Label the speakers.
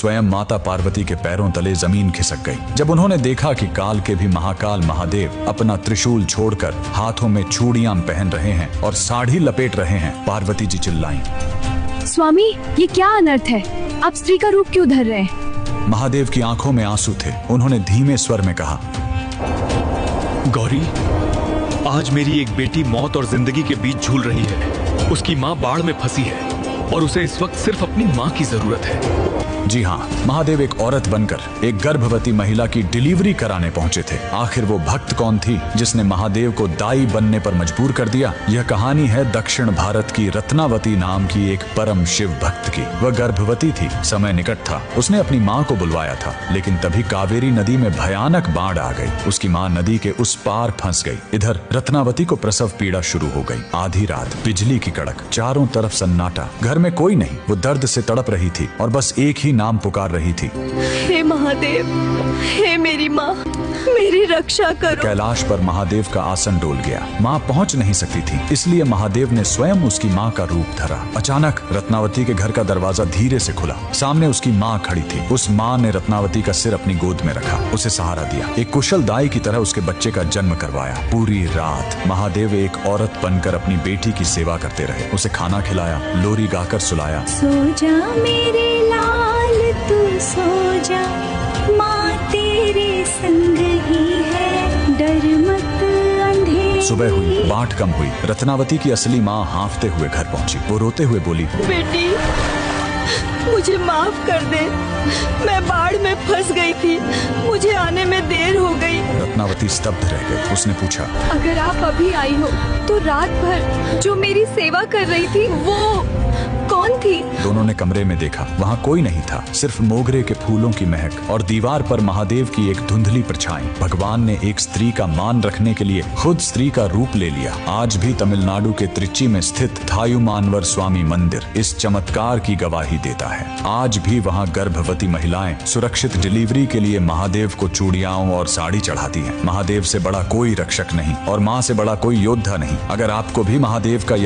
Speaker 1: स्वयं माता पार्वती के पैरों तले जमीन खिसक गई जब उन्होंने देखा कि काल के भी महाकाल महादेव अपना त्रिशूल छोड़कर हाथों में चूड़ियां पहन रहे हैं और साड़ी लपेट रहे हैं। पार्वती जी चिल्लाईं,
Speaker 2: स्वामी ये क्या अनर्थ है, आप स्त्री का रूप क्यों धर रहे हैं?
Speaker 1: महादेव की आंखों में आंसू थे। उन्होंने धीमे स्वर में कहा,
Speaker 3: गौरी, आज मेरी एक बेटी मौत और जिंदगी के बीच झूल रही है। उसकी माँ बाढ़ में फंसी है और उसे इस वक्त सिर्फ अपनी माँ की जरूरत है।
Speaker 1: जी हाँ, महादेव एक औरत बनकर एक गर्भवती महिला की डिलीवरी कराने पहुंचे थे। आखिर वो भक्त कौन थी जिसने महादेव को दाई बनने पर मजबूर कर दिया? यह कहानी है दक्षिण भारत की रत्नावती नाम की एक परम शिव भक्त की। वह गर्भवती थी, समय निकट था। उसने अपनी माँ को बुलवाया था, लेकिन तभी कावेरी नदी में भयानक बाढ़ आ गई। उसकी माँ नदी के उस पार फंस गई। इधर रत्नावती को प्रसव पीड़ा शुरू हो गई। आधी रात, बिजली की कड़क, चारों तरफ सन्नाटा, घर में कोई नहीं। वो दर्द से तड़प रही थी और बस एक ही नाम पुकार रही थी,
Speaker 2: हे महादेव, हे मेरी माँ, मेरी रक्षा करो।
Speaker 1: कैलाश पर महादेव का आसन डोल गया। माँ पहुंच नहीं सकती थी, इसलिए महादेव ने स्वयं उसकी माँ का रूप धरा। अचानक रत्नावती के घर का दरवाजा धीरे से खुला। सामने उसकी माँ खड़ी थी। उस माँ ने रत्नावती का सिर अपनी गोद में रखा, उसे सहारा दिया, एक कुशल दाई की तरह उसके बच्चे का जन्म करवाया। पूरी रात महादेव एक औरत बनकर अपनी बेटी की सेवा करते रहे। उसे खाना खिलाया, लोरी गाकर सुलाया।
Speaker 4: सो जा मेरे लाल तू सो जा, माँ तेरे संग ही है, डर मत अंधेरे।
Speaker 1: सुबह हुई, बाट कम हुई। रत्नावती की असली माँ हांफते हुए घर पहुंची। वो रोते हुए बोली,
Speaker 2: बेटी, मुझे माफ कर दे, मैं बाढ़ में फंस गई थी, मुझे आने में देर हो गई।
Speaker 1: रत्नावती स्तब्ध रह गई। उसने पूछा,
Speaker 2: अगर आप अभी आई हो तो रात भर जो मेरी सेवा कर रही थी वो कौन थी?
Speaker 1: दोनों ने कमरे में देखा। वहाँ कोई नहीं था, सिर्फ मोगरे के फूलों की महक और दीवार पर महादेव की एक धुंधली परछाई। भगवान ने एक स्त्री का मान रखने के लिए खुद स्त्री का रूप ले लिया। आज भी तमिलनाडु के त्रिची में स्थित थायुमानवर स्वामी मंदिर इस चमत्कार की गवाही देता है। आज भी वहाँ गर्भवती महिलाएं सुरक्षित डिलीवरी के लिए महादेव को चूड़ियाओं और साड़ी चढ़ाती हैं। महादेव से बड़ा कोई रक्षक नहीं और माँ से बड़ा कोई योद्धा नहीं। अगर आपको भी महादेव का यह